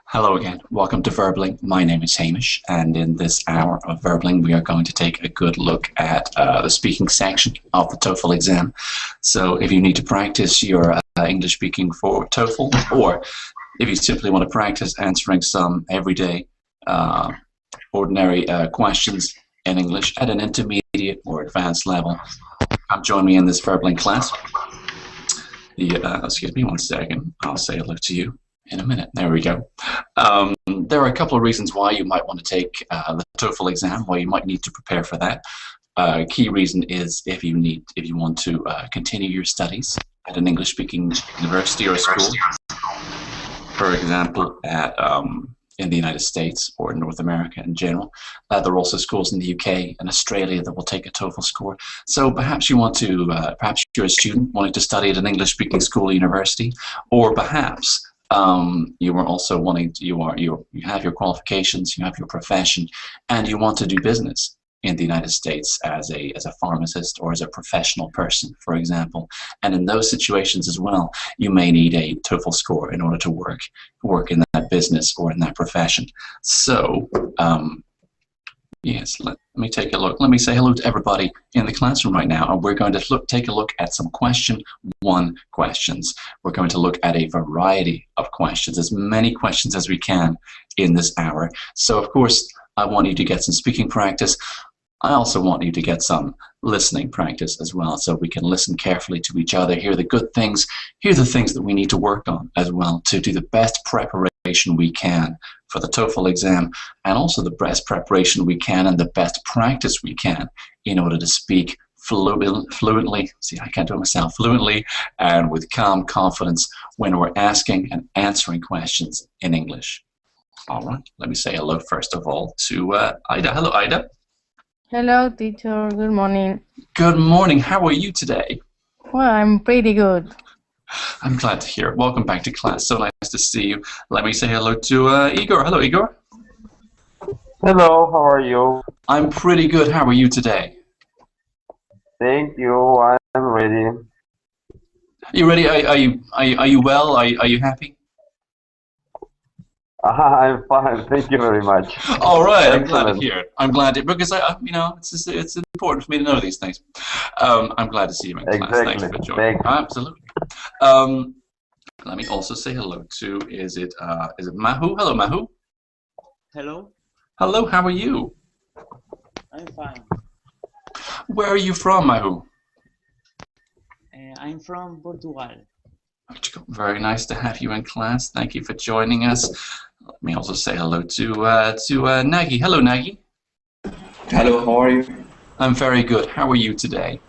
Hello again. Welcome to Verbling. My name is Hamish, and in this hour of Verbling, we are going to take a good look at the speaking section of the TOEFL exam. So if you need to practice your English speaking for TOEFL, or if you simply want to practice answering some everyday, ordinary questions in English at an intermediate or advanced level, come join me in this Verbling class. Excuse me one second. I'll say hello to you in a minute. There we go. There are a couple of reasons why you might want to take the TOEFL exam, why you might need to prepare for that. Key reason is if you want to continue your studies at an English-speaking university or school, for example, at in the United States or North America in general. There are also schools in the UK and Australia that will take a TOEFL score. So perhaps you want to, perhaps you're a student wanting to study at an English-speaking school or university, or perhaps you are also wanting to, you have your qualifications, you have your profession, and you want to do business in the United States as a pharmacist or as a professional person, for example. And in those situations as well, you may need a TOEFL score in order to work in that business or in that profession. So yes, let me take a look. Let me say hello to everybody in the classroom right now, and we're going to take a look at some question 1 questions. We're going to look at a variety of questions, as many questions as we can in this hour. So of course, I want you to get some speaking practice. I also want you to get some listening practice as well, so we can listen carefully to each other, hear the good things, hear the things that we need to work on as well, to do the best preparation we can for the TOEFL exam, and also the best preparation we can and the best practice we can in order to speak fluently, see, I can't do it myself, fluently and with calm confidence when we're asking and answering questions in English. All right, let me say hello first of all to Ida. Hello, Ida. Hello, teacher. Good morning. Good morning. How are you today? Well, I'm pretty good. I'm glad to hear it. Welcome back to class. So nice to see you. Let me say hello to Igor. Hello, Igor. Hello, how are you? I'm pretty good. How are you today? Thank you. I'm ready. You ready? Are you well? Are you happy? I'm fine. Thank you very much. All right. I'm glad to Excellent. hear it. I'm glad to, because you know, it's important for me to know these things. I'm glad to see you in class. Exactly. Thank you for joining. Thanks. Absolutely. Let me also say hello to, is it Mahu? Hello, Mahu. Hello, Hello, how are you? I'm fine. Where are you from, Mahu? I'm from Portugal. Very nice to have you in class. Thank you for joining us. Let me also say hello to Nagy. Hello, Nagy. Hello, how are you? I'm very good. How are you today?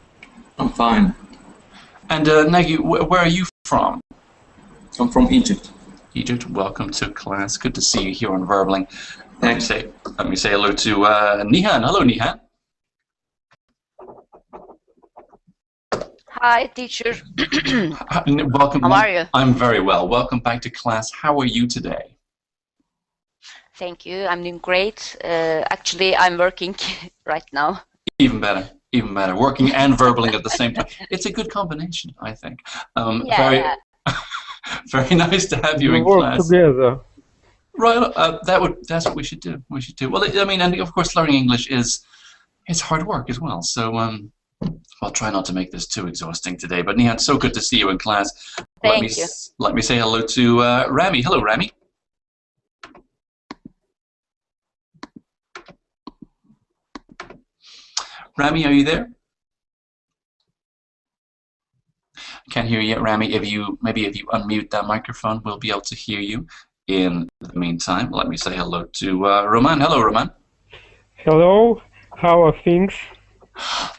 I'm fine. And Nagy, where are you from? I'm from Egypt. Egypt. Welcome to class. Good to see you here on Verbling. Thanks. Let me say hello to Nihan. Hello, Nihan. Hi, teacher. Welcome. How are you? I'm very well. Welcome back to class. How are you today? Thank you. I'm doing great. Actually, I'm working right now. Even better. Even better. Working and verbling at the same time. It's a good combination, I think. Yeah. Very nice to have you in work class. together. Right. That's what we should do. We should do. Well, I mean, and of course, learning English it's hard work as well. So I'll try not to make this too exhausting today. But Nihan, so good to see you in class. Thank you. Let me say hello to Rami. Hello, Rami. Rami, are you there? Can't hear you yet, Rami. If you unmute that microphone, we'll be able to hear you. In the meantime, let me say hello to Roman. Hello, Roman. Hello, how are things?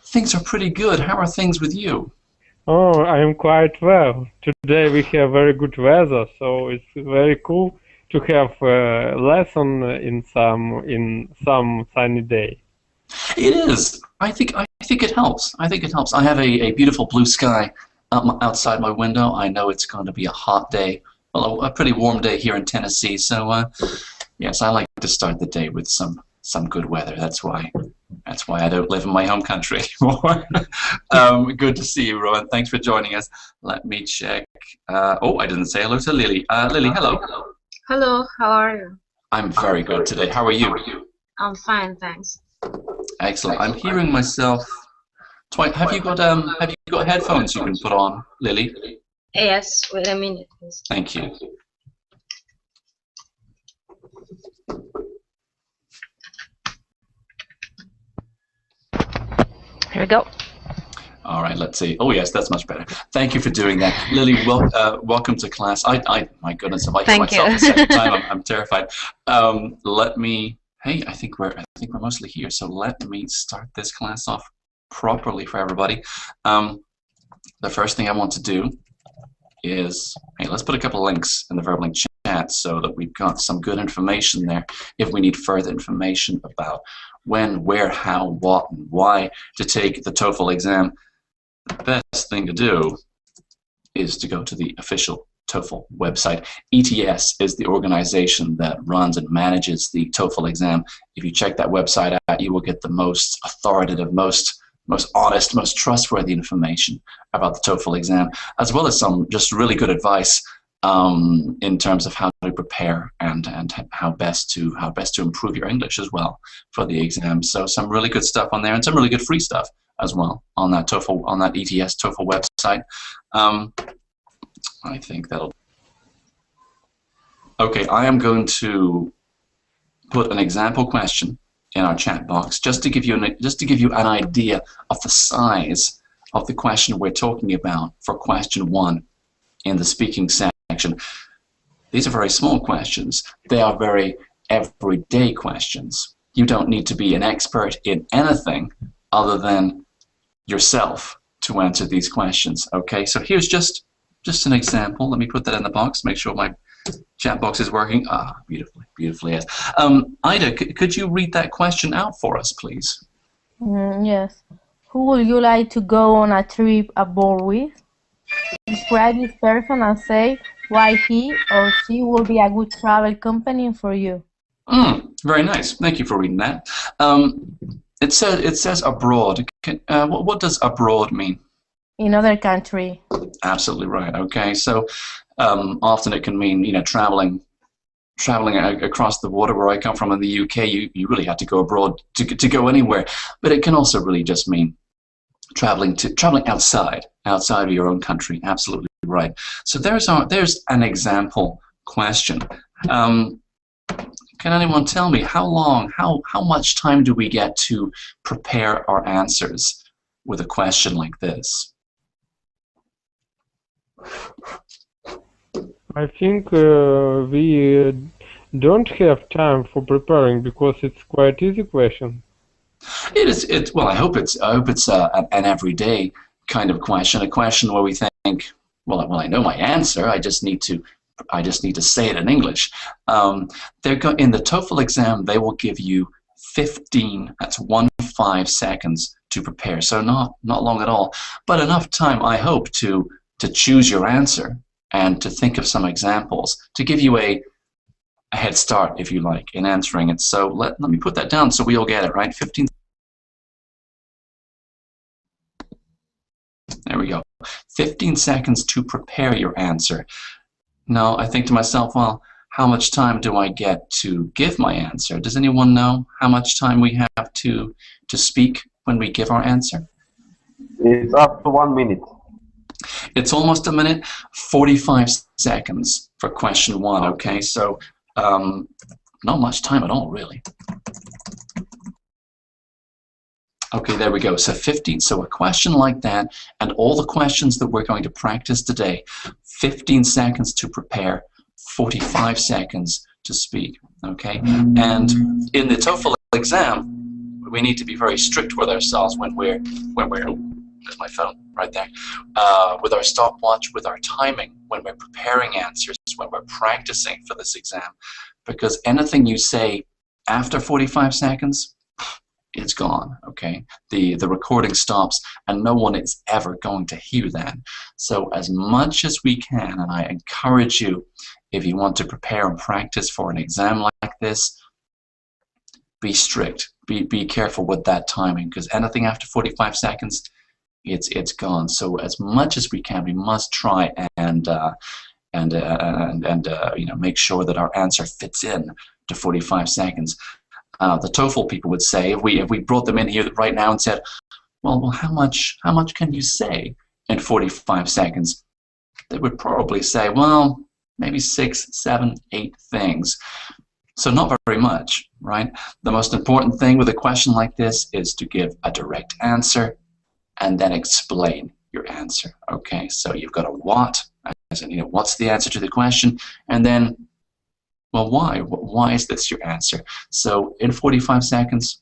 Things are pretty good. How are things with you? Oh, I am quite well. Today we have very good weather, so it's very cool to have a lesson in some sunny day. It is. I think it helps. I think it helps. I have a beautiful blue sky outside my window. I know it's going to be a hot day well, a pretty warm day here in Tennessee. So yes, I like to start the day with some good weather. That's why I don't live in my home country anymore. Good to see you, Rowan. Thanks for joining us. Let me check. Oh, I didn't say hello to Lily. Lily, hello. Hello, how are you? I'm very good today. How are you? I'm fine, thanks. Excellent. I'm hearing myself twice. Have you got headphones you can put on, Lily? Yes, wait a minute, please. Thank you. Here we go. All right, let's see. Oh yes, that's much better. Thank you for doing that, Lily. Welcome to class. My goodness, if I hear myself the second time, I'm terrified. Let me. Hey, I think we're mostly here. So let me start this class off properly for everybody. The first thing I want to do is, hey, let's put a couple of links in the verbal link chat so that we've got some good information there if we need further information about when, where, how, what, and why to take the TOEFL exam. The best thing to do is to go to the official TOEFL website. ETS is the organization that runs and manages the TOEFL exam. If you check that website out, you will get the most authoritative, most honest, most trustworthy information about the TOEFL exam, as well as some just really good advice in terms of how to prepare and how best to improve your English as well for the exam. So some really good stuff on there, and some really good free stuff as well on that ETS TOEFL website. I think that'll. Okay, I am going to put an example question in our chat box just to give you an idea of the size of the question we're talking about for question 1 in the speaking section. These are very small questions. They are very everyday questions. You don't need to be an expert in anything other than yourself to answer these questions. Okay, so here's just an example. Let me put that in the box, make sure my chat box is working. Ah, beautifully, yes. Ida, could you read that question out for us, please? Yes. Who would you like to go on a trip abroad with? Describe this person and say why he or she will be a good travel companion for you. Very nice. Thank you for reading that. It says abroad. What does abroad mean? In other country. Absolutely right. Okay, so often it can mean traveling across the water. Where I come from in the UK, you really have to go abroad to go anywhere. But it can also really just mean traveling outside of your own country. Absolutely right. So there's an example question. Can anyone tell me how much time do we get to prepare our answers with a question like this? I think we don't have time for preparing because it's quite easy question. It is. Well, I hope it's an everyday kind of question, a question where we think, well, I know my answer. I just need to say it in English. In the TOEFL exam, they will give you 15. That's 15 seconds to prepare. So not long at all, but enough time, I hope, to choose your answer and to think of some examples to give you a head start, if you like, in answering it. So let me put that down so we all get it, right? 15. There we go. 15 seconds to prepare your answer. Now, I think to myself, well, how much time do I get to give my answer? Does anyone know how much time we have to speak when we give our answer? It's up to 1 minute. It's almost a minute, 45 seconds for question 1, okay? So not much time at all, really. Okay, there we go. So 15. So a question like that, and all the questions that we're going to practice today, 15 seconds to prepare, 45 seconds to speak, okay? And in the TOEFL exam, we need to be very strict with ourselves when we're there's my phone right there, with our stopwatch, with our timing, when we're preparing answers, when we're practicing for this exam, because anything you say after 45 seconds, it's gone, okay? The recording stops and no one is ever going to hear that. So as much as we can, and I encourage you, if you want to prepare and practice for an exam like this, be strict, be careful with that timing, because anything after 45 seconds, it's gone. So as much as we can, we must try and you know, make sure that our answer fits in to 45 seconds. The TOEFL people would say, if we brought them in here right now and said, well, how much can you say in 45 seconds? They would probably say, well, maybe 6, 7, 8 things. So not very much, right? The most important thing with a question like this is to give a direct answer and then explain your answer. Okay, so you've got a what, as in, you know, what's the answer to the question, and then, well, why? Why is this your answer? So in 45 seconds,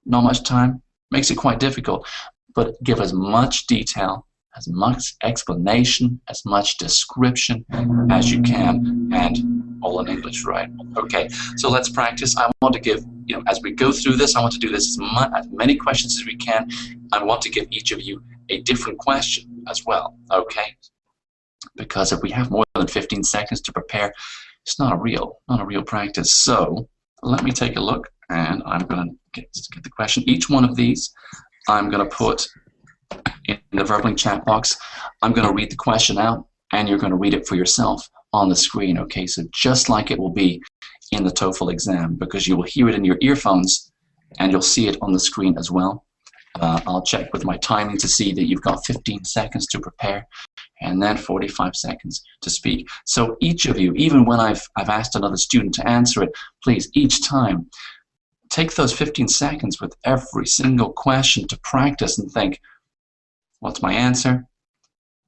not much time, makes it quite difficult, but give as much detail, as much explanation, as much description as you can, and all in English, right? Okay, so let's practice. I want to give, you know, as we go through this, I want to do this as many questions as we can. I want to give each of you a different question as well, okay? Because if we have more than 15 seconds to prepare, it's not a real practice. So let me take a look, and I'm going to get the question. Each one of these, I'm going to put in the verbally chat box. I'm going to read the question out, and you're going to read it for yourself on the screen, okay? So just like it will be in the TOEFL exam, because you will hear it in your earphones, and you'll see it on the screen as well. I'll check with my timing to see that you've got 15 seconds to prepare, and then 45 seconds to speak. So each of you, even when I've asked another student to answer it, please, each time, take those 15 seconds with every single question to practice and think, what's my answer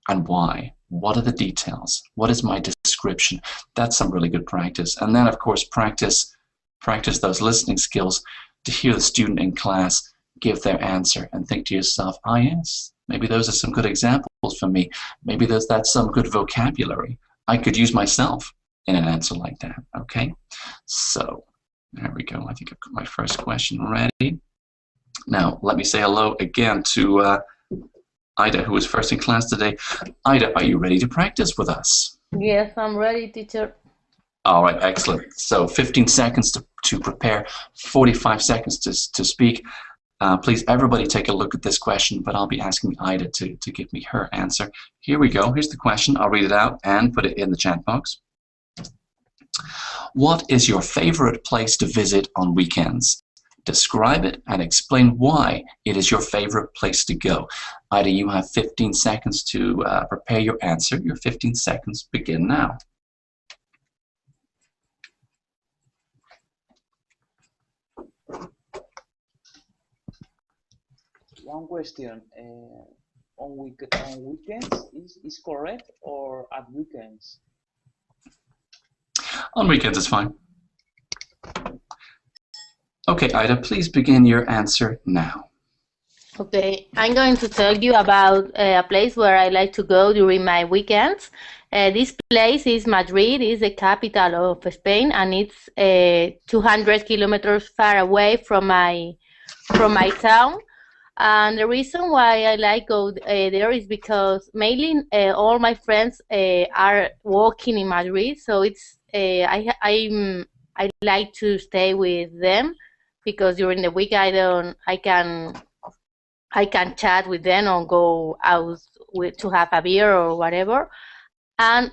and why? What are the details? What is my description? That's some really good practice. And then, of course, practice those listening skills to hear the student in class give their answer and think to yourself, ah, yes, maybe those are some good examples for me. Maybe that's some good vocabulary I could use myself in an answer like that, okay? So there we go. I think I've got my first question ready. Now, let me say hello again to Ida, who was first in class today. Ida, are you ready to practice with us? Yes, I'm ready, teacher. All right, excellent. So 15 seconds to prepare, 45 seconds to speak. Please, everybody take a look at this question, but I'll be asking Ida to give me her answer. Here we go. Here's the question. I'll read it out and put it in the chat box. What is your favorite place to visit on weekends? Describe it and explain why it is your favorite place to go. Ida, you have 15 seconds to prepare your answer. Your 15 seconds begin now. One question. On weekends is correct, or at weekends? On weekends is fine. Okay, Ida, please begin your answer now. Okay, I'm going to tell you about a place where I like to go during my weekends. This place is Madrid, is the capital of Spain, and it's 200 kilometers far away from my town. And the reason why I like go there is because mainly all my friends are working in Madrid, so it's I like to stay with them, because during the week I can chat with them or go out to have a beer or whatever. And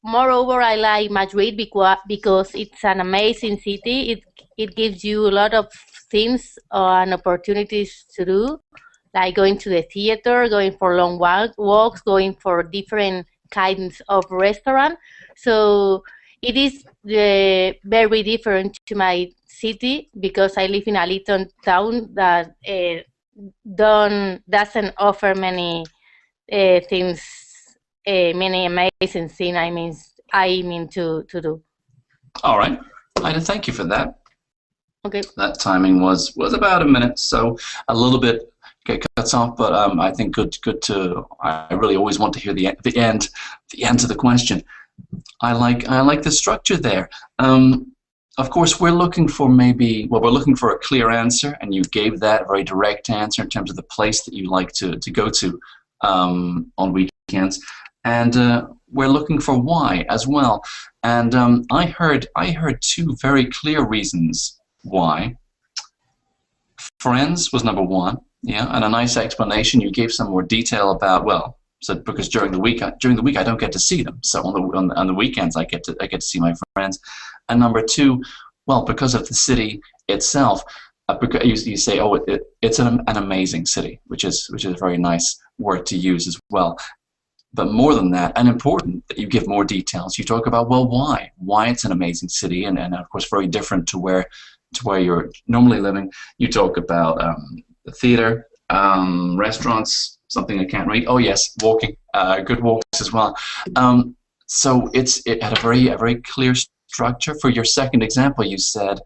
moreover, I like Madrid because it's an amazing city. It gives you a lot of things and opportunities to do, like going to the theater, going for long walks, going for different kinds of restaurant. So it is very different to my city, because I live in a little town that doesn't offer many things, many amazing things. I mean to do. All right, Ida, thank you for that. Okay. That timing was about a minute, so a little bit cuts off, but I think good to. I really always want to hear the end of the question. I like the structure there. of course, we're looking for we're looking for a clear answer, and you gave that a very direct answer in terms of the place that you like to go to on weekends. And we're looking for why as well. And I heard two very clear reasons why. Friends was number one, yeah, and a nice explanation. You gave some more detail about, well, so because during the week I don't get to see them, so on the weekends I get to see my friends. And number two, well, because of the city itself, because you say, oh, it's an amazing city, which is a very nice word to use as well. But more than that, and important that you give more details, you talk about, well, why it's an amazing city, and of course very different to where you're normally living. You talk about the theater, restaurants, something I can't read. Oh yes, walking, good walks as well. So it had a very clear structure. For your second example, you said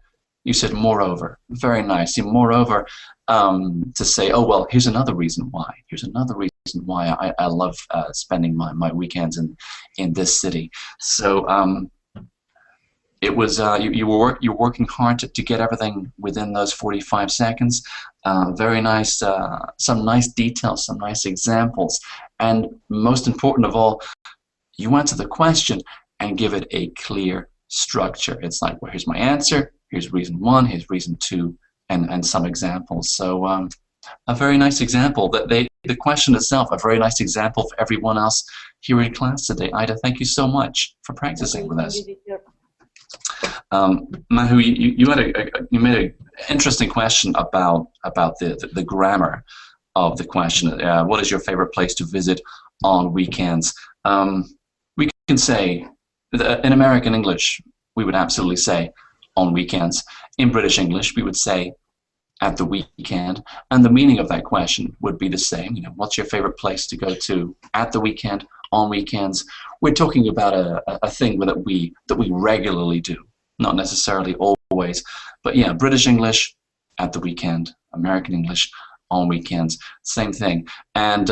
moreover. Very nice. You moreover to say, oh well, here's another reason why. Here's another reason why I love spending my weekends in this city. So it was you were working hard to get everything within those 45 seconds. Very nice, some nice details, some nice examples, and most important of all, you answer the question and give it a clear structure. It's like, well, here's my answer, here's reason one, here's reason two, and some examples. So a very nice example. The question itself, a very nice example for everyone else here in class today. Ida, thank you so much for practicing with us. Mahu, you made an interesting question about the grammar of the question. What is your favorite place to visit on weekends? We can say, in American English, we would absolutely say on weekends. In British English, we would say at the weekend, and the meaning of that question would be the same. You know, what's your favorite place to go to at the weekend, on weekends? We're talking about a thing that we regularly do, not necessarily always, but yeah, British English at the weekend, American English on weekends, same thing. And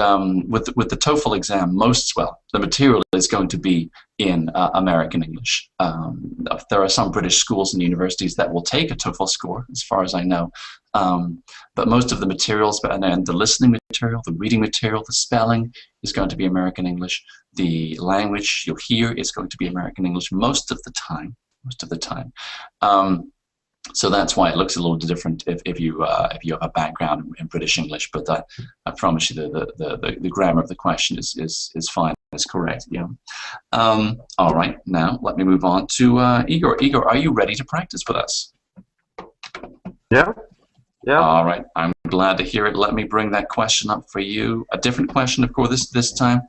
with the TOEFL exam, the material is going to be in American English. There are some British schools and universities that will take a TOEFL score, as far as I know. But most of the materials, and the listening material, the reading material, the spelling is going to be American English. The language you'll hear is going to be American English most of the time. So that's why it looks a little different if you have a background in British English. But I promise you the grammar of the question is fine. It's correct. Yeah. All right. Now let me move on to Igor. Igor, are you ready to practice with us? Yeah. Yeah. All right. I'm glad to hear it. Let me bring that question up for you. A different question, of course, this time.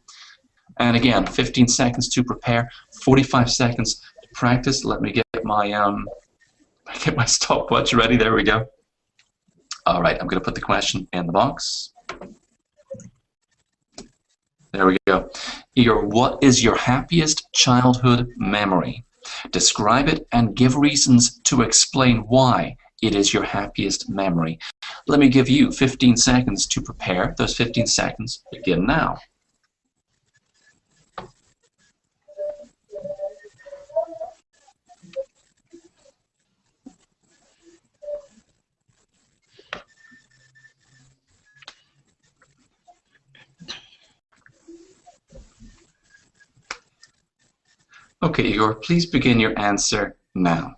And again, 15 seconds to prepare, 45 seconds to practice. Let me get my stopwatch ready. There we go. All right, I'm going to put the question in the box. There we go. Igor, what is your happiest childhood memory? Describe it and give reasons to explain why it is your happiest memory. Let me give you 15 seconds to prepare. Those 15 seconds begin now. Okay, Igor, please begin your answer now.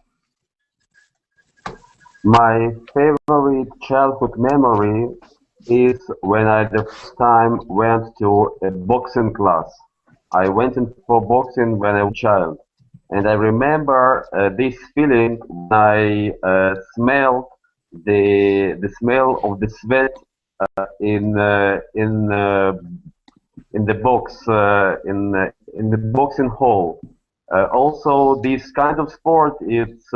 My favorite childhood memory is when I the first time went to a boxing class. I went in for boxing when I was a child, and I remember this feeling when I smelled the smell of the sweat in the box in the boxing hall. Also, this kind of sport, it's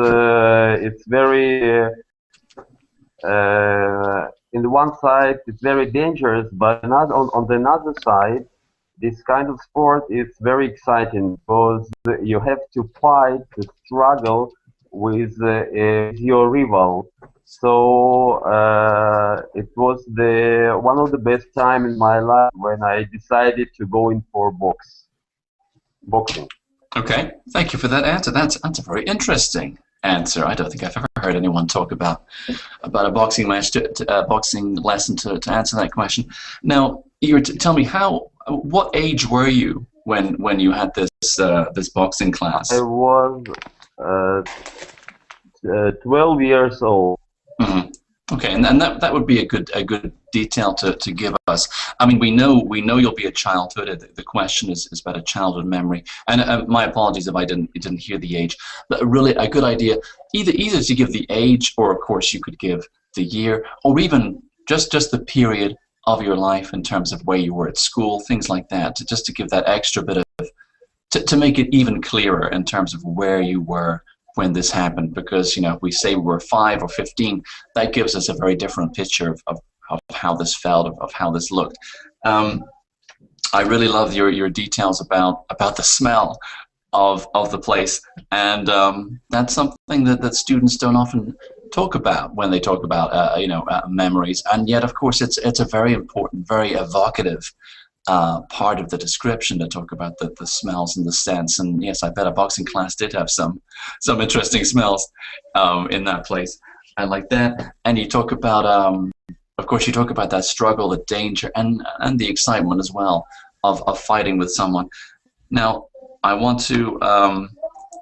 very in the one side it's very dangerous, but on the other side, this kind of sport is very exciting because you have to fight, to struggle with your rival. So it was one of the best time in my life when I decided to go in for boxing. Okay, thank you for that answer. That's very interesting. answer. I don't think I've ever heard anyone talk about a boxing match, boxing lesson to answer that question. Now, tell me what age were you when you had this boxing class? I was 12 years old. Mm-hmm. Okay, and that would be a good detail to give us. I mean, we know you'll be a childhood. The question is about a childhood memory. And my apologies if I didn't hear the age. But really, a good idea either to give the age, or of course you could give the year, or even just the period of your life in terms of where you were at school, things like that. Just to give that extra bit of to make it even clearer in terms of where you were when this happened, because if we say we were 5 or 15, that gives us a very different picture of how this felt, of how this looked. I really love your details about the smell of the place, and that's something that students don't often talk about when they talk about memories, and yet of course it's a very important, very evocative part of the description to talk about the smells and the scents. And yes, I bet a boxing class did have some interesting smells in that place. I like that. And you talk about, of course, you talk about that struggle, the danger, and the excitement as well of fighting with someone. Now, I want to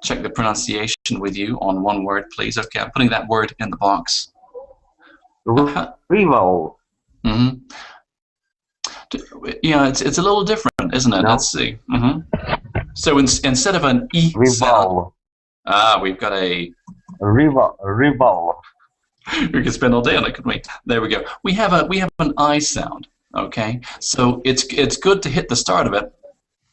check the pronunciation with you on one word, please. Okay, I'm putting that word in the box. Rival. Mm-hmm. Yeah, it's a little different, isn't it? No. Let's see. Mm-hmm. So instead of an E sound, we've got a rival. We could spend all day on it, couldn't we? There we go. We have an I sound. Okay, so it's good to hit the start of it.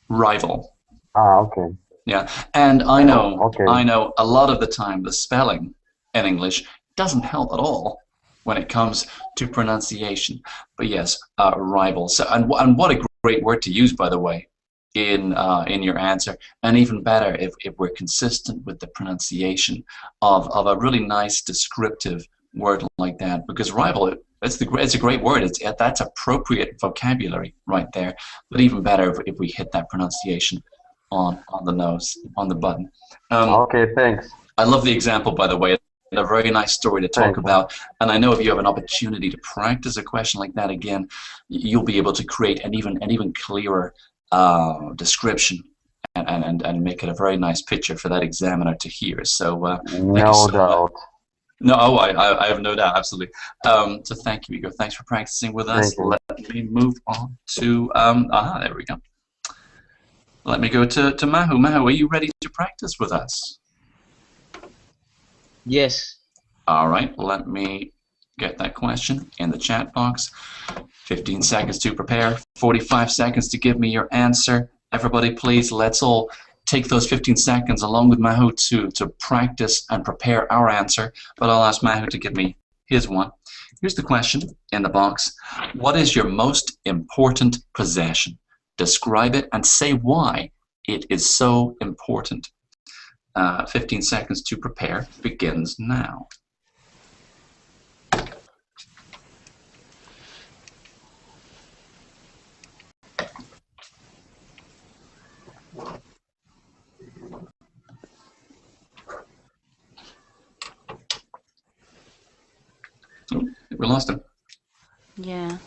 Rival. Okay. Yeah, and I know Okay. a lot of the time the spelling in English doesn't help at all when it comes to pronunciation. But yes, rival. So and what a great word to use, by the way, in your answer. And even better if we're consistent with the pronunciation of a really nice descriptive word like that. Because rival, it's a great word. That's appropriate vocabulary right there. But even better if we hit that pronunciation on the nose, on the button. Okay, thanks. I love the example, by the way. A very nice story to talk about, and I know if you have an opportunity to practice a question like that again, you'll be able to create an even clearer description and make it a very nice picture for that examiner to hear. So No doubt. No, I have no doubt, absolutely. So thank you, Igor. Thanks for practicing with us. Let me move on to there we go. Let me go to Mahu. Mahu, are you ready to practice with us? Yes. All right, let me get that question in the chat box. 15 seconds to prepare, 45 seconds to give me your answer. Everybody, please, let's all take those 15 seconds along with Mahu to practice and prepare our answer. But I'll ask Mahu to give me his one. Here's the question in the box. What is your most important possession? Describe it and say why it is so important. 15 seconds to prepare begins now. Oh, we lost him. Yeah.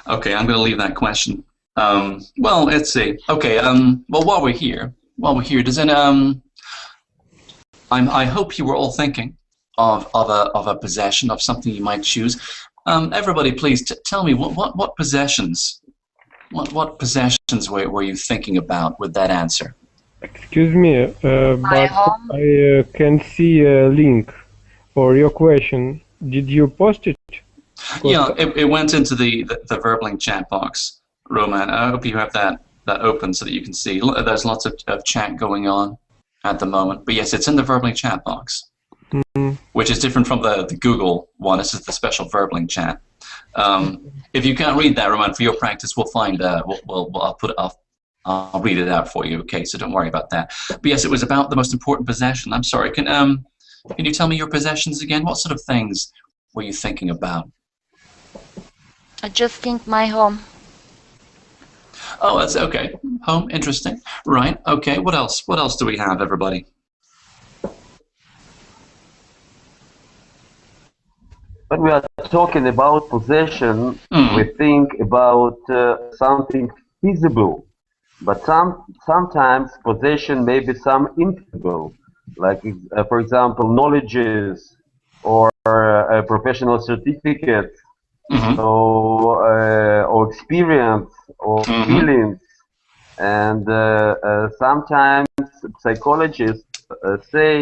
Okay, I'm going to leave that question. Well, let's see. Okay. Well, while we're here, does it? I hope you were all thinking of a possession, of something you might choose. Everybody, please tell me what possessions, what possessions were you thinking about with that answer? Excuse me, but home. I can see a link for your question. Did you post it? Yeah, it went into the Verbling chat box. Roman, I hope you have that open so that you can see. There's lots of chat going on at the moment. But yes, it's in the Verbling chat box, which is different from the Google one. This is the special Verbling chat. If you can't read that, Roman, for your practice, we'll find I'll read it out for you. Okay, so don't worry about that. But yes, it was about the most important possession. I'm sorry. Can you tell me your possessions again? What sort of things were you thinking about? I just think my home. Oh, that's okay. Home, interesting. Right. Okay. What else? What else do we have, everybody? when we are talking about possession, Mm. we think about something feasible. But sometimes possession may be some invisible, like for example, knowledges or professional certificates, Mm-hmm. or experience or Mm-hmm. feelings. And sometimes psychologists say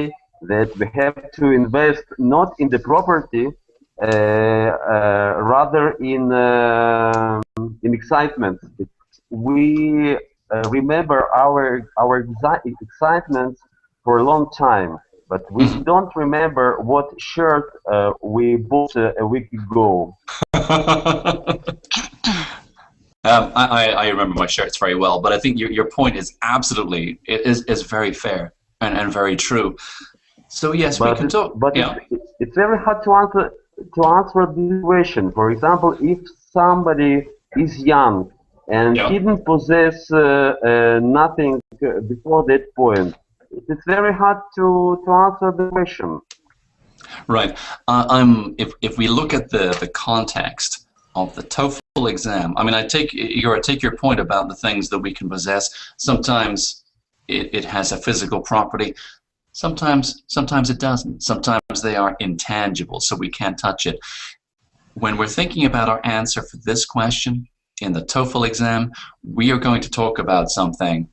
that we have to invest not in the property, rather in excitement. We remember our excitements for a long time, but we Mm-hmm. don't remember what shirt we bought a week ago. I remember my shirts very well, but I think your point is absolutely is very fair and very true. So yes, we can talk. But Yeah. it's very hard to answer this question. For example, if somebody is young and Yeah. didn't possess nothing before that point, it is very hard to answer the question. Right. If we look at the context of the TOEFL exam, I mean, I take your point about the things that we can possess. Sometimes it has a physical property. Sometimes it doesn't. Sometimes they are intangible, so we can't touch it. When we're thinking about our answer for this question in the TOEFL exam, we are going to talk about something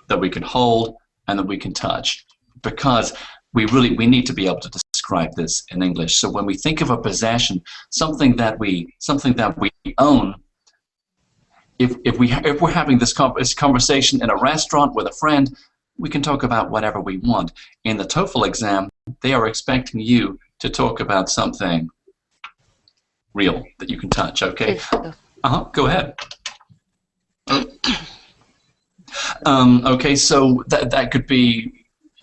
that we can hold and that we can touch, because we need to be able to describe this in English. So when we think of a possession, something that we own, if we're having this conversation in a restaurant with a friend, we can talk about whatever we want. In the TOEFL exam, they are expecting you to talk about something real that you can touch. Okay. Go ahead. Okay, so that could be,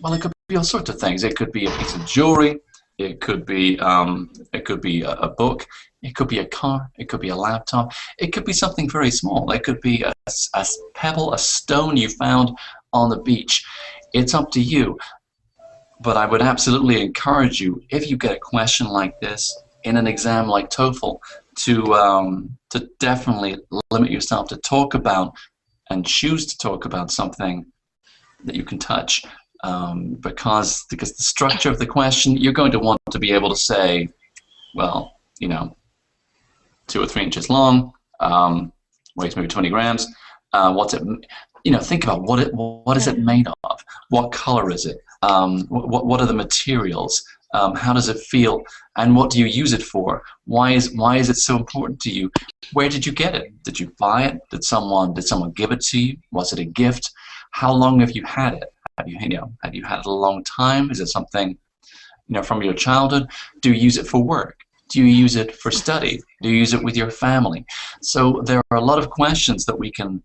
well, it could be all sorts of things. It could be a piece of jewelry. It could be a book. It could be a car. It could be a laptop. It could be something very small. It could be a pebble, a stone you found on the beach. It's up to you. But I would absolutely encourage you, if you get a question like this in an exam like TOEFL, to definitely limit yourself to talk about and choose to talk about something that you can touch, because the structure of the question, you're going to want to be able to say, well, 2 or 3 inches long, weighs maybe 20 grams. What's it? Think about what is it made of? What color is it? What are the materials? How does it feel? And what do you use it for? Why is it so important to you? Where did you get it? Did you buy it? Did someone give it to you? Was it a gift? How long have you had it? Have you had it a long time? Is it something from your childhood? Do you use it for work? Do you use it for study? Do you use it with your family? So there are a lot of questions that we can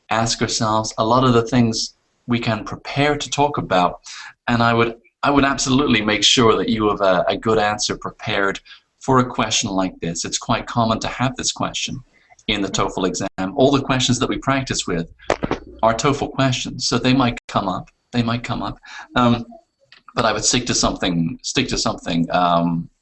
ask ourselves, a lot of the things we can prepare to talk about, and I would absolutely make sure that you have a good answer prepared for a question like this. It's quite common to have this question in the TOEFL exam. All the questions that we practice with are TOEFL questions, so they might come up. But I would stick to something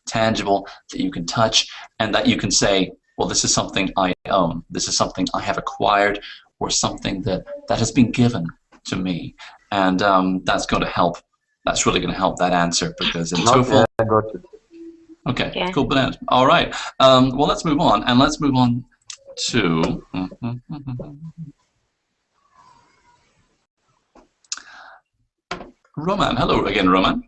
tangible that you can touch and that you can say, well, this is something I own. This is something I have acquired, or something that has been given to me. And that's going to help. That's really going to help that answer, because in TOEFL. I got it. Okay, Yeah. cool, bananas. All right. Well, let's move on, and let's move on to. Roman. Hello again, Roman.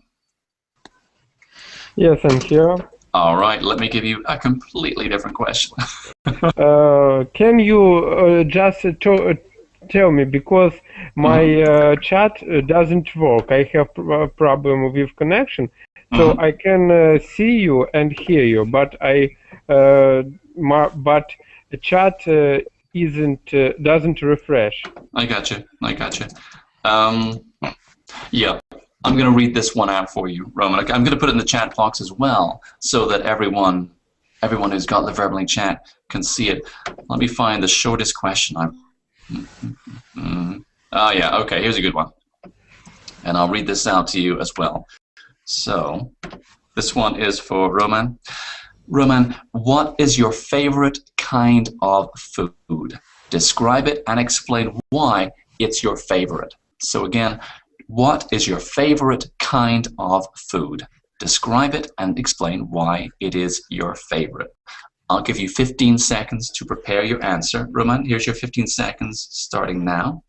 Yes, I'm here. All right, let me give you a completely different question. Can you just tell me, because my chat doesn't work. I have a problem with connection, so I can see you and hear you, but but the chat doesn't refresh. I got you. Yeah, I'm going to read this one out for you, Roman. I'm going to put it in the chat box as well, so that everyone who's got the verbally chat can see it. Let me find the shortest question. Oh yeah, okay, here's a good one. And I'll read this out to you as well. So, this one is for Roman. Roman, what is your favorite kind of food? Describe it and explain why it's your favorite. So again, what is your favorite kind of food? Describe it and explain why it is your favorite. I'll give you 15 seconds to prepare your answer. Roman, here's your 15 seconds starting now.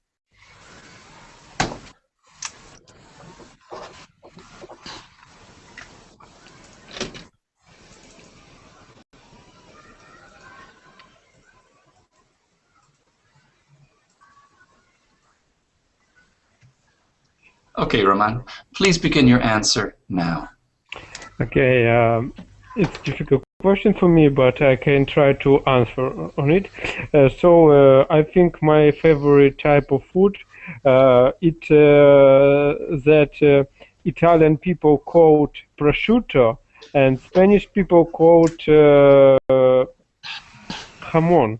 Okay, Roman, please begin your answer now. Okay, it's a difficult question for me, but I can try to answer on it. I think my favorite type of food, that Italian people called prosciutto and Spanish people called jamón.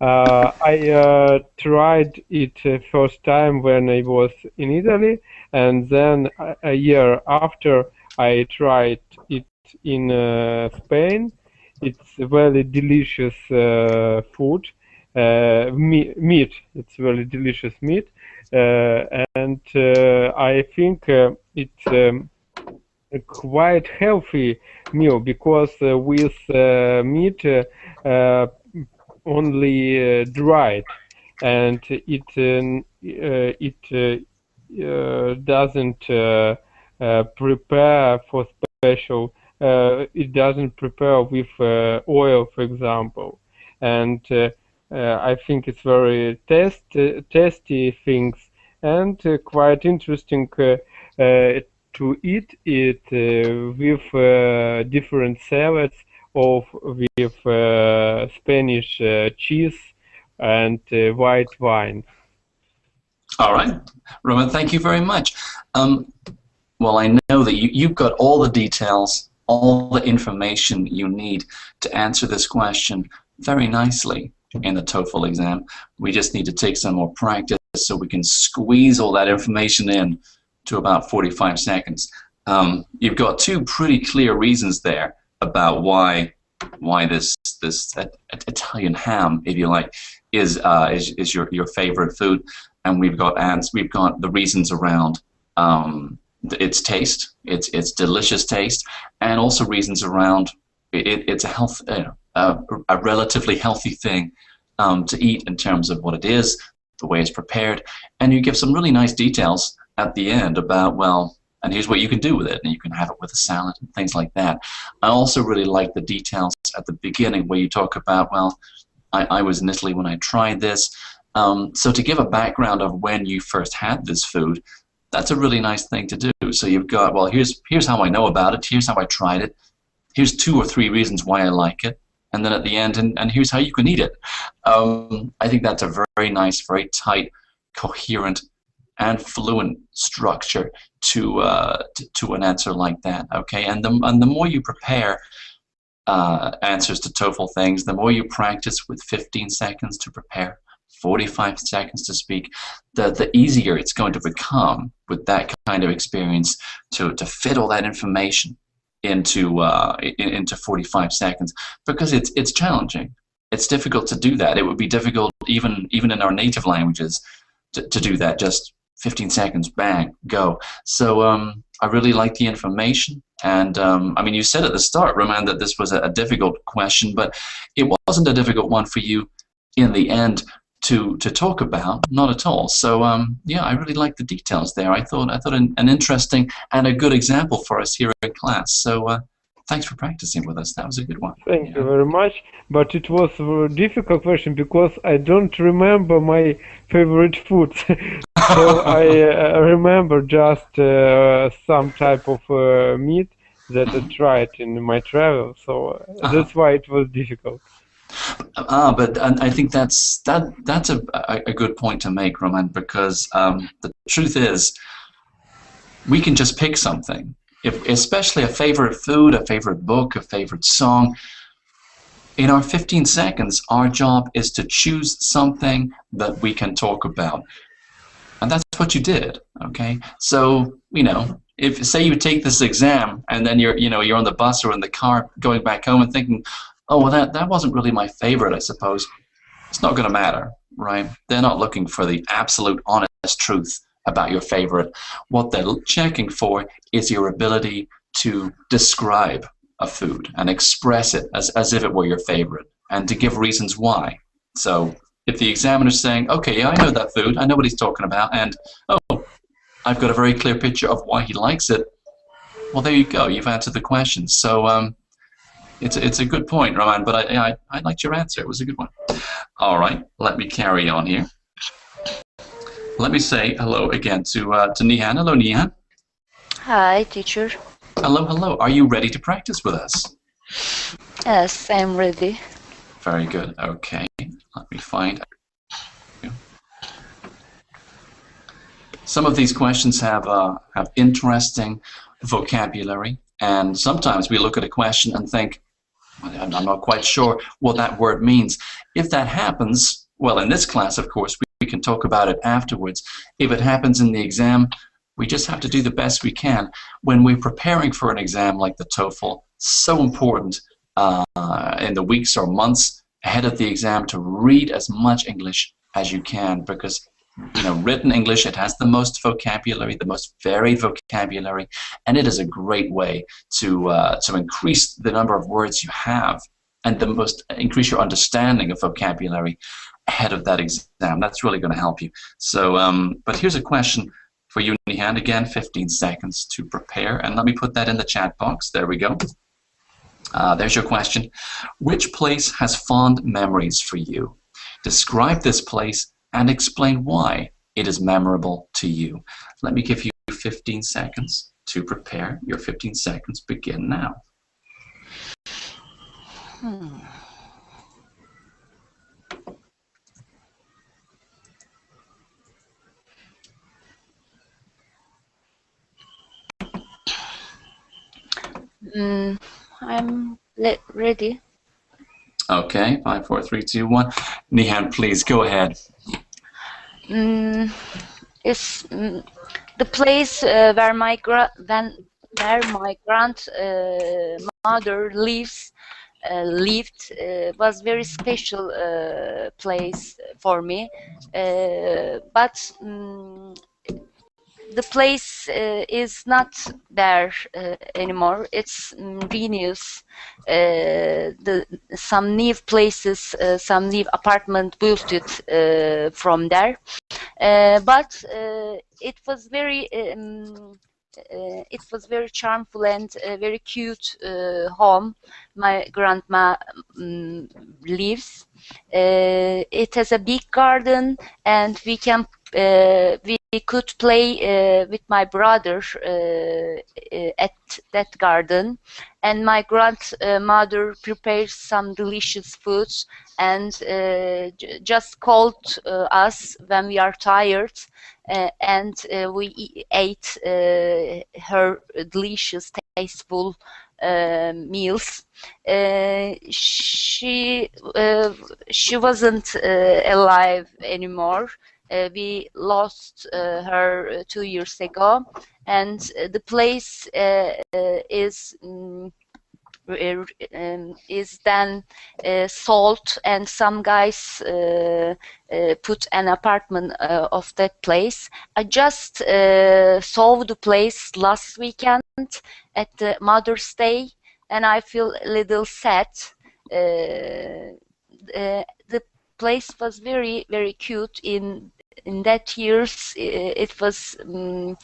I tried it first time when I was in Italy, and then a year after I tried it in Spain. It's very delicious food, meat. It's very delicious meat, and I think it's a quite healthy meal because with meat only dried, and it doesn't prepare for special. It doesn't prepare with oil, for example, and I think it's very tasty things and quite interesting to eat it with different salads of with Spanish cheese and white wine. All right, Roman, thank you very much. Well, I know that you've got all the details, all the information you need to answer this question very nicely in the TOEFL exam. We just need to take some more practice so we can squeeze all that information in to about 45 seconds. You've got two pretty clear reasons there about why this Italian ham, if you like, is your favorite food, and we've got the reasons around its taste, its delicious taste, and also reasons around it's a relatively healthy thing to eat in terms of what it is, the way it's prepared, and you give some really nice details at the end about, well, and here's what you can do with it, and you can have it with a salad and things like that. I also really like the details at the beginning where you talk about, well, I was in Italy when I tried this. So to give a background of when you first had this food, that's a really nice thing to do. So you've got, well, here's how I know about it, here's how I tried it, here's 2 or 3 reasons why I like it, and then at the end, and here's how you can eat it. I think that's a very nice, very tight, coherent, and fluent structure to an answer like that. Okay, and the more you prepare answers to TOEFL things, the more you practice with 15 seconds to prepare, 45 seconds to speak, the easier it's going to become with that kind of experience to fit all that information into 45 seconds, because it's challenging. It's difficult to do that. It would be difficult even in our native languages to do that. Just 15 seconds, bang, go. So I really like the information, and I mean, you said at the start, Roman, that this was a difficult question, but it wasn't a difficult one for you in the end to talk about, not at all. So yeah, I really like the details there. I thought an interesting and a good example for us here in class. So thanks for practicing with us. That was a good one. Thank you very much. But it was a difficult question because I don't remember my favorite foods. So I remember just some type of meat that I tried in my travel. So that's why it was difficult. But I think that's a good point to make, Roman, because the truth is we can just pick something. Especially a favorite food, a favorite book, a favorite song. In our 15 seconds, our job is to choose something that we can talk about. And that's what you did, okay? So, you know, if say you take this exam and then you're on the bus or in the car going back home and thinking, oh well, that wasn't really my favorite, I suppose. It's not going to matter, right? They're not looking for the absolute honest truth about your favorite. What they're checking for is your ability to describe a food and express it as if it were your favorite, and to give reasons why. So if the examiner's saying, okay, yeah, I know that food, I know what he's talking about, and oh, I've got a very clear picture of why he likes it, well, there you go, you've answered the question. So it's a good point, Roman, but I liked your answer. It was a good one. All right, let me carry on here. Let me say hello again to Nihan. Hello, Nihan. Hi, teacher. Hello, hello. Are you ready to practice with us? Yes, I'm ready. Very good. Okay, let me find. Some of these questions have interesting vocabulary, and sometimes we look at a question and think, I'm not quite sure what that word means. If that happens, well, in this class, of course, we can talk about it afterwards. If it happens in the exam, we just have to do the best we can. When we're preparing for an exam like the TOEFL, so important in the weeks or months ahead of the exam to read as much English as you can, because written English, it has the most vocabulary, the most varied vocabulary, and it is a great way to increase the number of words you have and increase your understanding of vocabulary ahead of that exam. That's really going to help you. So, but here's a question for you, Nihan. Again, 15 seconds to prepare, and let me put that in the chat box. There we go. There's your question. Which place has fond memories for you? Describe this place and explain why it is memorable to you. Let me give you 15 seconds to prepare. Your 15 seconds begin now. I'm ready. Okay, 5, 4, 3, 2, 1. Nihan, please go ahead. It's the place where my grandmother lived was very special place for me, but the place is not there anymore. It's Venus. Some new places, some new apartment built it from there, but it was very charmful and very cute home my grandma lives. It has a big garden, and we could play with my brother at that garden, and my grandmother prepares some delicious foods and just called us when we are tired, and we ate her delicious, tasteful meals. She wasn't alive anymore. We lost her 2 years ago, and the place is then sold, and some guys put an apartment of that place. I just saw the place last weekend at the Mother's Day, and I feel a little sad. The place was very, very cute. In that years, it was, the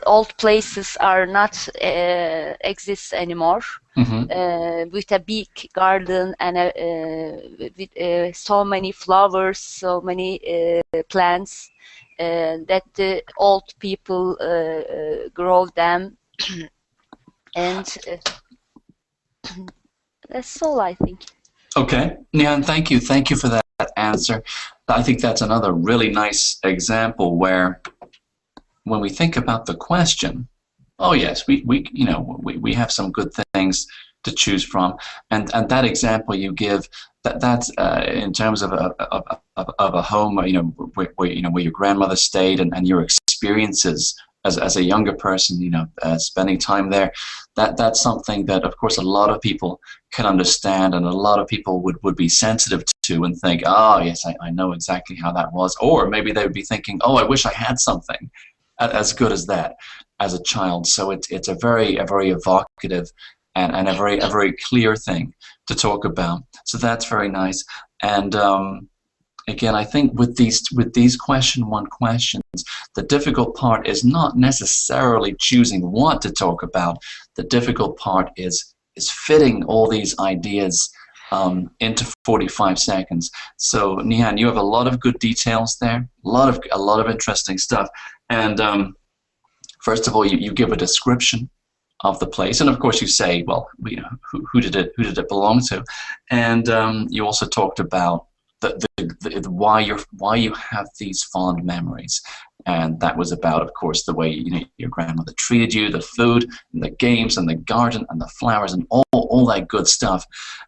old places are not exist anymore. With a big garden and with so many flowers, so many plants that the old people grow them, and that's all, I think. Okay, Nihan, thank you for that answer. I think that's another really nice example where, when we think about the question, oh yes, we have some good things to choose from, and that example you give, that's in terms of a home, where your grandmother stayed, and your experience experiences as a younger person, you know, spending time there, that's something that, of course, a lot of people can understand, and a lot of people would be sensitive to and think, oh, yes, I know exactly how that was. Or maybe they would be thinking, oh, I wish I had something as good as that as a child. So it's a very evocative and a very clear thing to talk about. So that's very nice. And again, I think with these question one questions, the difficult part is not necessarily choosing what to talk about. The difficult part is fitting all these ideas into 45 seconds. So Nihan, you have a lot of good details there, a lot of interesting stuff. And first of all, you give a description of the place, and of course you say, well, you know, who did it belong to, and you also talked about why you have these fond memories, and that was about, of course, the way, you know, your grandmother treated you, the food, and the games, and the garden, and the flowers, and all that good stuff,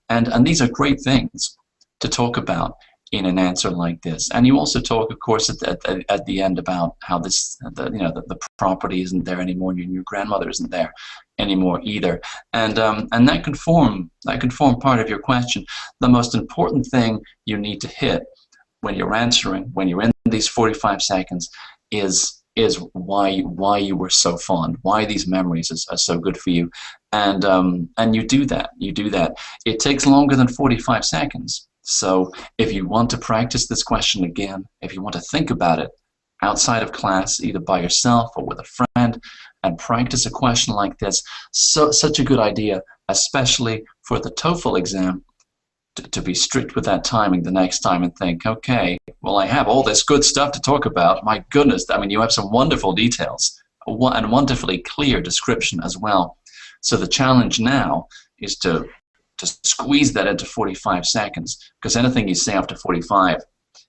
and these are great things to talk about in an answer like this. And you also talk, of course, at the end about how the property isn't there anymore, and your grandmother isn't there anymore either, and that can form part of your question. The most important thing you need to hit when you're answering, when you're in these 45 seconds, is why you were so fond, why these memories are so good for you, and you do that. It takes longer than 45 seconds. So if you want to practice this question again, if you want to think about it outside of class, either by yourself or with a friend, and practice a question like this, such a good idea, especially for the TOEFL exam, to be strict with that timing the next time and think, okay, well, I have all this good stuff to talk about. My goodness, I mean, you have some wonderful details and wonderfully clear description as well. So the challenge now is to squeeze that into 45 seconds, because anything you say after 45,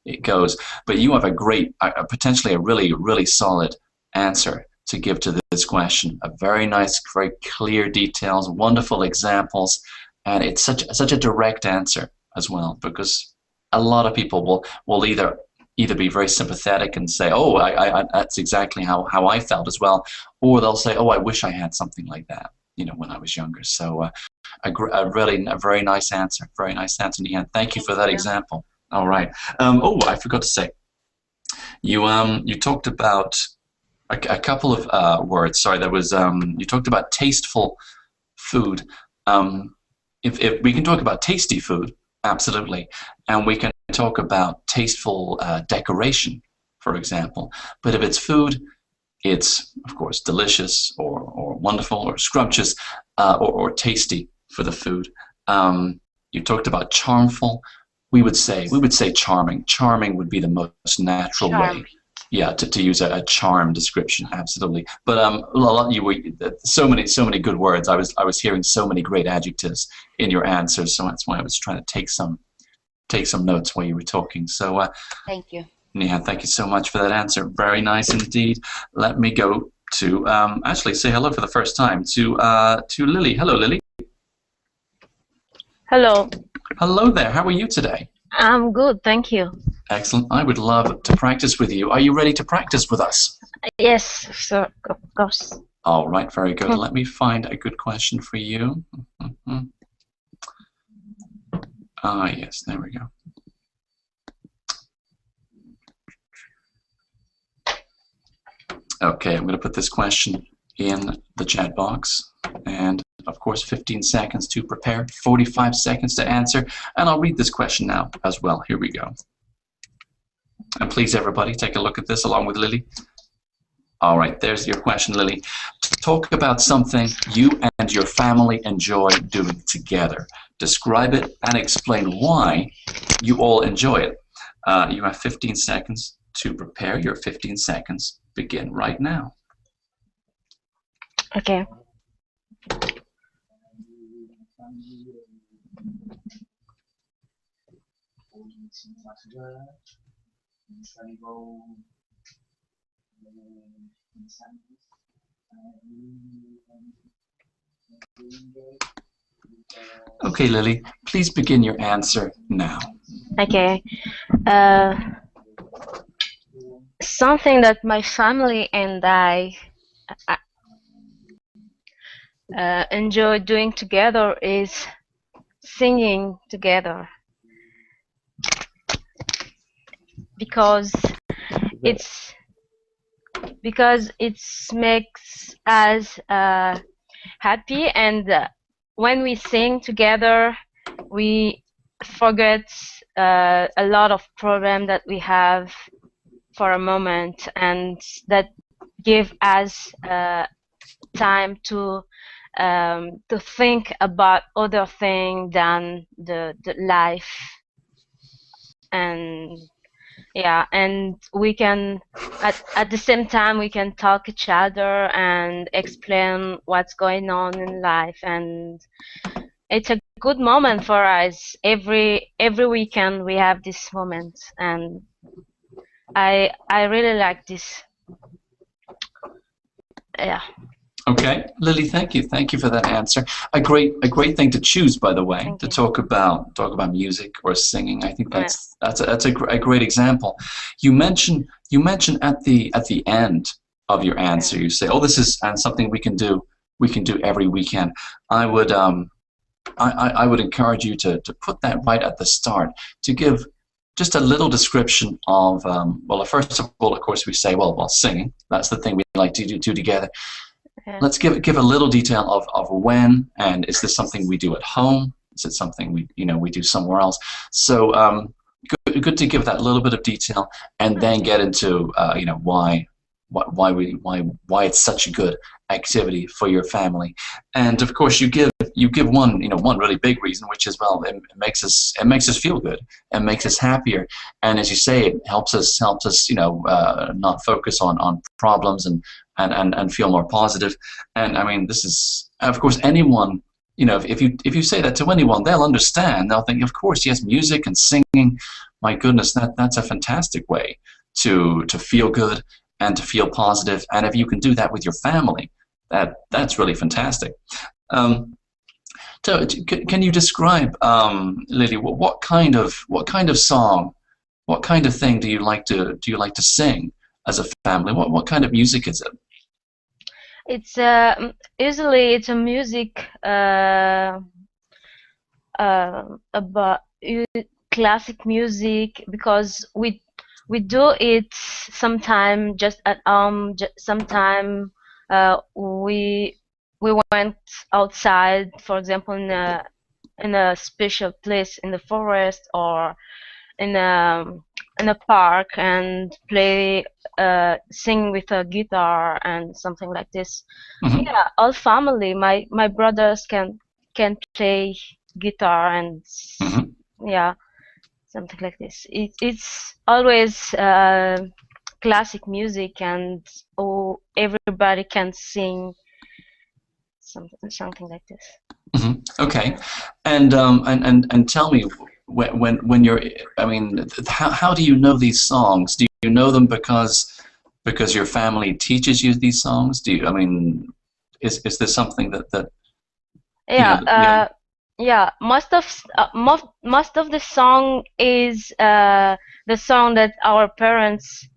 it goes. But you have a great, potentially a really solid answer to give to this question. A very nice, very clear details, wonderful examples, and it's such a direct answer as well, because a lot of people will either be very sympathetic and say, oh, that's exactly how I felt as well, or they'll say, oh, I wish I had something like that, you know, when I was younger. So a very nice answer, Nihan. Thank you for that example. All right. Oh, I forgot to say, you talked about a couple of words. Sorry, there was you talked about tasteful food. If we can talk about tasty food, absolutely, and we can talk about tasteful decoration, for example. But if it's food, it's of course delicious or wonderful or scrumptious or tasty for the food. You talked about charmful. We would say charming. Charming would be the most natural way. Yeah, to use a charm description, absolutely. But so many good words. I was hearing so many great adjectives in your answers, so that's why I was trying to take some notes while you were talking. So thank you. Nihan, thank you so much for that answer. Very nice indeed. Let me go to actually say hello for the first time to Lily. Hello, Lily. Hello. Hello there. How are you today? I'm good, thank you. Excellent. I would love to practice with you. Are you ready to practice with us? Yes, sir, of course. All right, very good. Let me find a good question for you. Yes, there we go. Okay, I'm going to put this question in the chat box, and of course 15 seconds to prepare, 45 seconds to answer, and I'll read this question now as well. Here we go. And please, everybody, take a look at this along with Lily. All right, there's your question, Lily. Talk about something you and your family enjoy doing together. Describe it and explain why you all enjoy it. You have 15 seconds to prepare. Your 15 seconds begin right now. Okay. Okay, Lily, please begin your answer now. Okay. something that my family and I enjoy doing together is singing together, because it's it makes us happy, and when we sing together, we forget a lot of problems that we have for a moment, and that give us time to think about other things than the life. And yeah, and we can at the same time we can talk each other and explain what's going on in life, and it's a good moment for us. Every weekend we have this moment, and I really like this. Yeah. Okay, Lily, thank you for that answer. A great thing to choose, by the way, to talk about music or singing. I think that's a great example. You mentioned at the end of your answer, you say, "Oh, this is something we can do every weekend." I would encourage you to put that right at the start, to give just a little description of well, first of all, of course, we say, well, singing. That's the thing we like to do together. Yeah. Let's give a little detail of when, and is this something we do at home? Is it something we do somewhere else? So good to give that little bit of detail, and then get into why it's such a good activity for your family. And of course, you give one really big reason, which is, well, it makes us feel good and makes us happier. And as you say, it helps us not focus on problems and feel more positive. And I mean, this is, of course, anyone, if you say that to anyone, they'll understand. They'll think, of course, yes, music and singing, my goodness, that's a fantastic way to feel good and to feel positive. And if you can do that with your family, that's really fantastic. So can you describe, Lily, what kind of song, what kind of thing do you like to sing as a family? What kind of music is it? It's usually it's a music about classic music, because we do it sometime just at home. Sometime we went outside, for example, in a special place in the forest or in a park, and play sing with a guitar and something like this. Mm-hmm. Yeah, all family. My brothers can play guitar, and mm-hmm. yeah, something like this. It's always classic music, and everybody can sing something like this. Mm-hmm. Okay, and tell me, when you're, I mean, how do you know these songs? Do you know them because your family teaches you these songs? Do you, I mean, is this something that yeah, yeah, most of the song is the song that our parents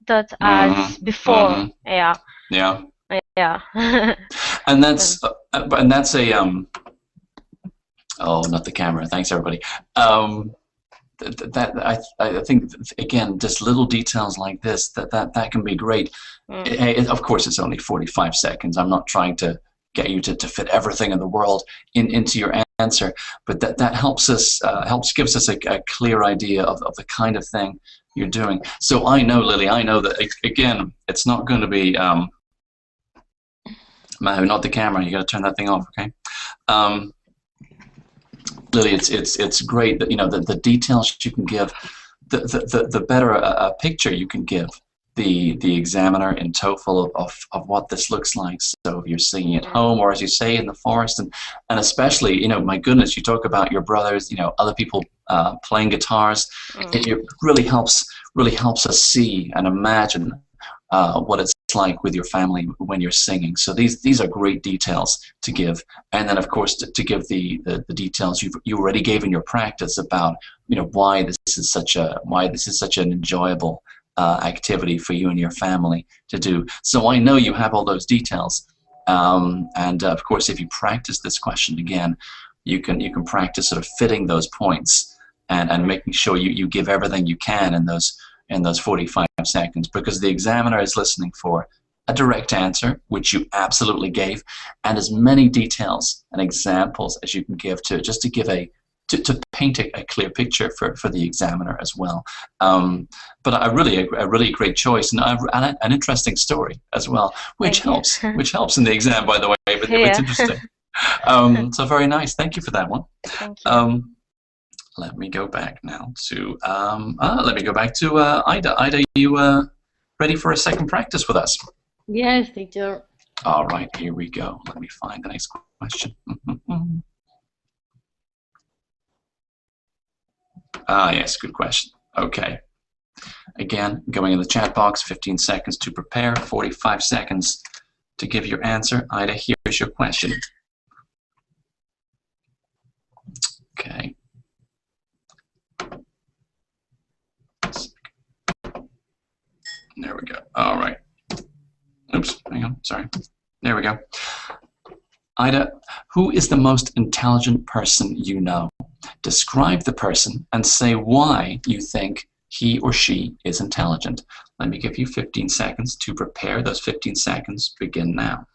taught us before. Mm-hmm. Yeah. And that's a oh, not the camera, thanks everybody. That I think, again, just little details like this that can be great. Of course, it's only 45 seconds. I'm not trying to get you to fit everything in the world into your answer, but that helps us, gives us a clear idea of the kind of thing you're doing. So I know, Lily, that, again, it's not going to be Mahu, not the camera. You got to turn that thing off, okay? Lily, it's great that the details you can give, the better a picture you can give the examiner in TOEFL of what this looks like. So if you're singing at home, or as you say, in the forest, and especially, my goodness, you talk about your brothers, other people playing guitars. It really helps us see and imagine what it's like with your family when you're singing. So these are great details to give, and then of course to give the details you already gave in your practice about why this is such an enjoyable activity for you and your family to do. So I know you have all those details, and of course, if you practice this question again, you can practice sort of fitting those points and making sure you give everything you can in those 45 seconds, because the examiner is listening for a direct answer, which you absolutely gave, and as many details and examples as you can give to paint a clear picture for the examiner as well. But a really great choice, and an interesting story as well, which helps in the exam, by the way. But it's interesting. So very nice. Thank you for that one. Thank you. Let me go back now to Ida. Ida, are you ready for a second practice with us? Yes, teacher. All right, here we go. Let me find the next question. Yes, good question. Okay. Again, going in the chat box, 15 seconds to prepare, 45 seconds to give your answer. Ida, here's your question. Okay. There we go. All right. Oops, hang on, sorry. There we go. Ida, who is the most intelligent person you know? Describe the person and say why you think he or she is intelligent. Let me give you 15 seconds to prepare. Those 15 seconds begin now.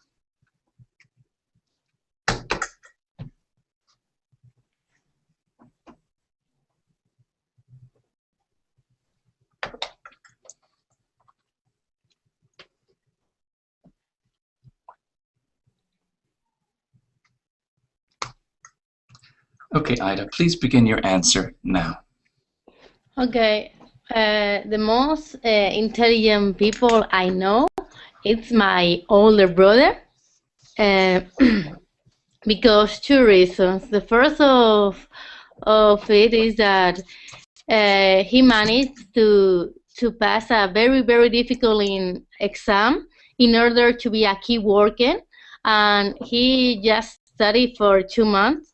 Okay, Ida, please begin your answer now. Okay, the most intelligent people I know, it's my older brother, because two reasons. The first of it is that he managed to pass a very difficult exam in order to be a key worker, and he just studied for 2 months,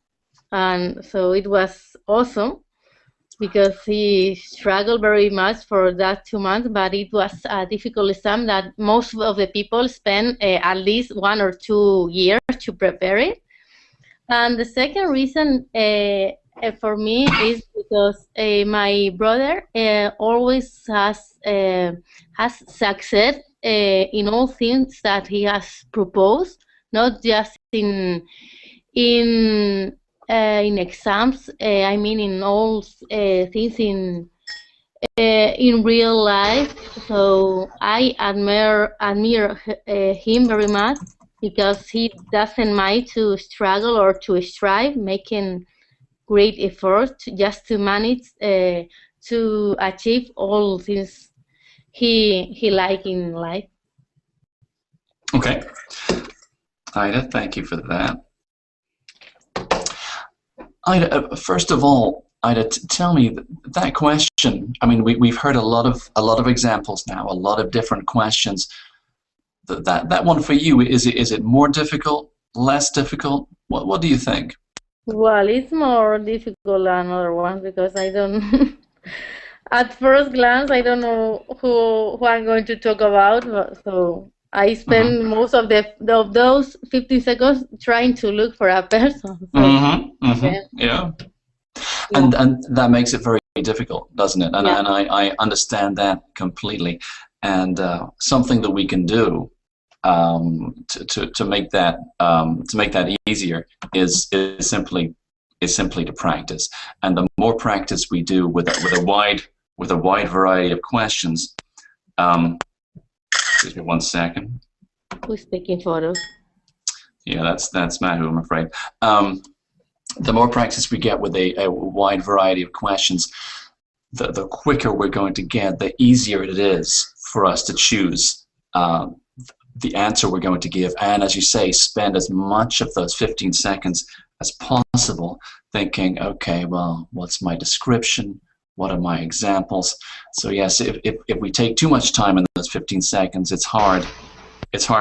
and so it was awesome because he struggled very much for that 2 months, but it was a difficult exam that most of the people spend at least 1 or 2 years to prepare it. And the second reason for me is because my brother always has success in all things that he has proposed, not just in exams. I mean, in all things in real life. So I admire him very much, because he doesn't mind to struggle or to strive, making great effort just to manage to achieve all things he like in life. Okay. Ida, thank you for that. Ida, first of all, Ida, tell me that question. I mean, we've heard a lot of examples now, a lot of different questions. That one for you, is it more difficult, less difficult? What do you think? Well, it's more difficult than other ones, because I don't. At first glance, I don't know who I'm going to talk about. So I spend most of those 15 seconds trying to look for a person. So, yeah. And that makes it very difficult, doesn't it? And, and I understand that completely. And something that we can do to make that easier is simply to practice. And the more practice we do with a wide variety of questions. Excuse me 1 second. Who's taking photos? Yeah, that's Mahu, I'm afraid. The more practice we get with a wide variety of questions, the quicker we're going to get, the easier it is for us to choose the answer we're going to give. And as you say, spend as much of those 15 seconds as possible thinking, okay, well, what's my description? What are my examples? So yes, if we take too much time in those 15 seconds, it's hard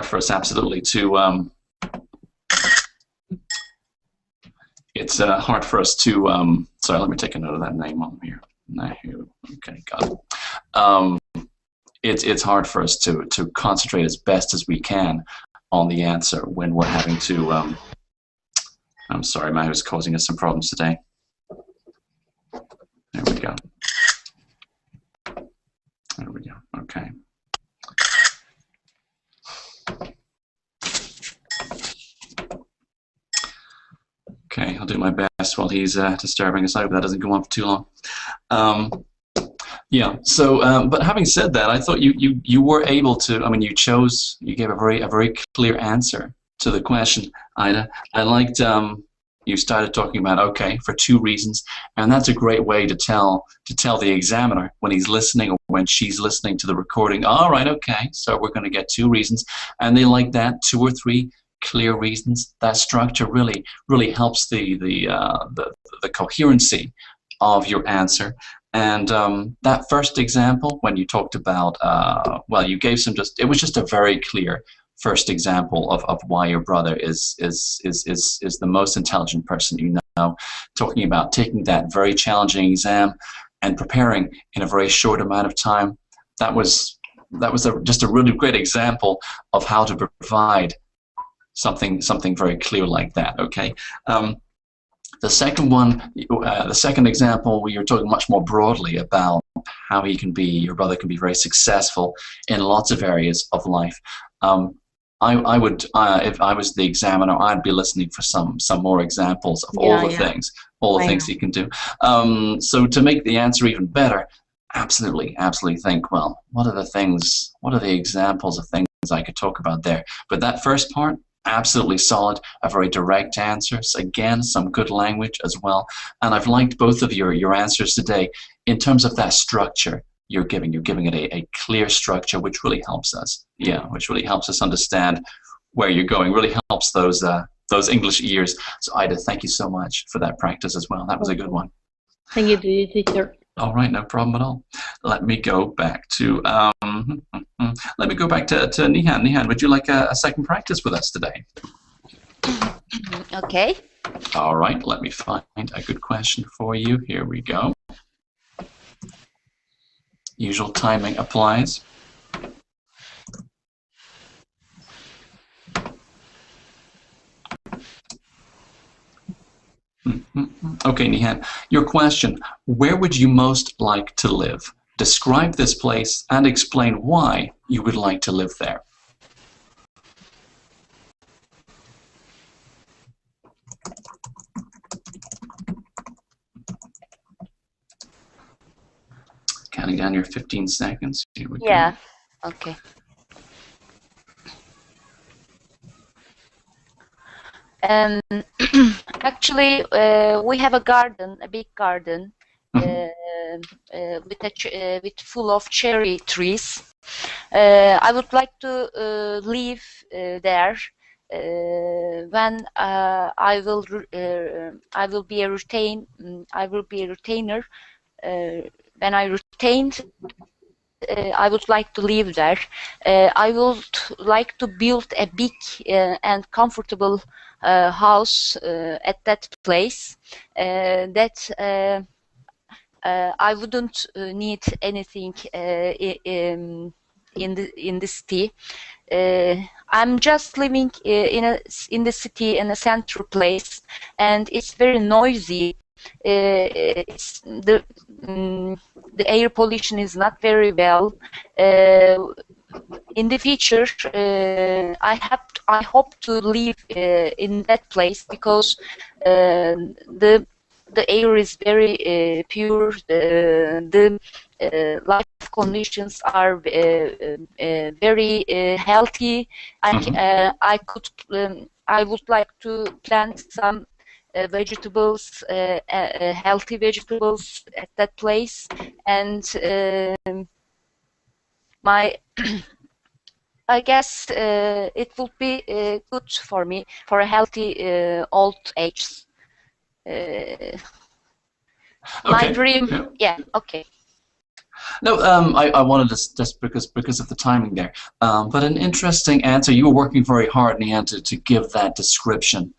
for us absolutely to it's hard for us to sorry, let me take a note of that name on here. Nahu. Okay, got it. it's hard for us to concentrate as best as we can on the answer when we're having to. I'm sorry, Mahu is causing us some problems today. There we go. There we go. Okay. Okay, I'll do my best while he's disturbing us. I hope that doesn't go on for too long. Yeah. So, but having said that, I thought you were able to. I mean, you gave a very clear answer to the question, Ida. I liked you started talking about, okay, for 2 reasons, and that's a great way to tell the examiner when he's listening or when she's listening to the recording. All right, okay, so we're going to get 2 reasons, and they like that 2 or 3 clear reasons. That structure really helps the coherency of your answer. And that first example, when you talked about, well, you gave it was just a very clear first example of why your brother is the most intelligent person you know, talking about taking that very challenging exam and preparing in a very short amount of time. That was just a really great example of how to provide something very clear like that. Okay. The second one, the second example, where you're talking much more broadly about how your brother can be very successful in lots of areas of life. I would, if I was the examiner, I'd be listening for some more examples of all the things he can do. So to make the answer even better, absolutely think, well, what are the examples of things I could talk about there? But that first part, absolutely solid, a very direct answer. So again, some good language as well. And I've liked both of your answers today in terms of that structure you're giving it a clear structure, which really helps us. Yeah, which really helps us understand where you're going. Really helps those English ears. So Ida, thank you so much for that practice as well. That was a good one. Thank you to you, teacher. All right, no problem at all. Let me go back to Nihan. Nihan, would you like a second practice with us today? Okay. All right, let me find a good question for you. Here we go. Usual timing applies. Okay, Nihan, your question, where would you most like to live? Describe this place and explain why you would like to live there. Counting down your 15 seconds. Here we go. Okay. Actually, we have a garden, a big garden, with full of cherry trees. I would like to live there when I will be a retainer. When I retained, I would like to live there. I would like to build a big and comfortable house at that place. That I wouldn't need anything in the city. I'm just living in the city, in a central place, and it's very noisy. The air pollution is not very well. In the future, I hope to live in that place because the air is very pure. The life conditions are very healthy. I would like to plant some vegetables, healthy vegetables at that place, and I guess it will be good for me for a healthy old age. My dream, okay. No, I wanted to just because of the timing there. But an interesting answer. You were working very hard, Nihan, to give that description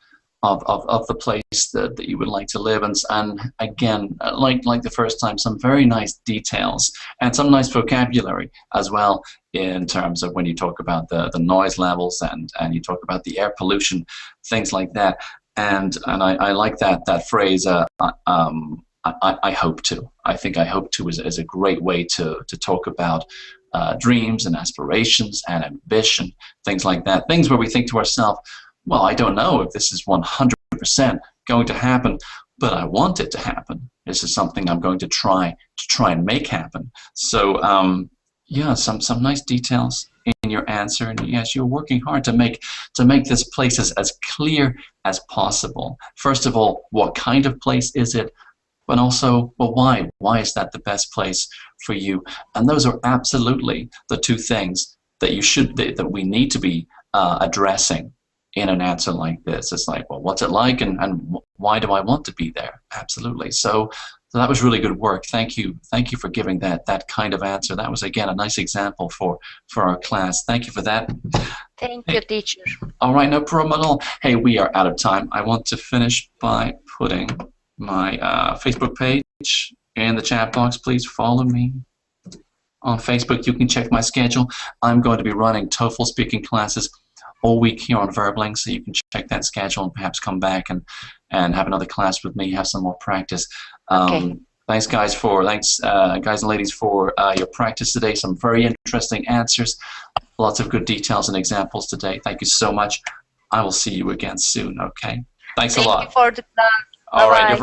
of the place that you would like to live, and again, like the first time, some very nice details and some nice vocabulary as well, in terms of when you talk about the noise levels and you talk about the air pollution, things like that. And I like that phrase. I hope to. I think I hope to is a great way to talk about dreams and aspirations and ambition, things like that. Things where we think to ourselves, well, I don't know if this is 100% going to happen, but I want it to happen. This is something I'm going to try and make happen. So yeah, some nice details in your answer, and yes, you're working hard to make this place as clear as possible. First of all, what kind of place is it? But also, well, why? Why is that the best place for you? And those are absolutely the two things that we need to be addressing in an answer like this. It's like, well, what's it like, and why do I want to be there? Absolutely. So that was really good work. Thank you for giving that kind of answer. That was, again, a nice example for our class. Thank you for that. Thank you, teacher. All right, no problem at all. Hey, we are out of time. I want to finish by putting my Facebook page in the chat box. Please follow me on Facebook. You can check my schedule. I'm going to be running TOEFL speaking classes all week here on Verbling, so you can check that schedule and perhaps come back and have another class with me, have some more practice. Okay. Thanks, guys, guys and ladies, for your practice today. Some very interesting answers, lots of good details and examples today. Thank you so much. I will see you again soon. Okay. Thanks a lot. Thank you for the class. All right. Bye-bye.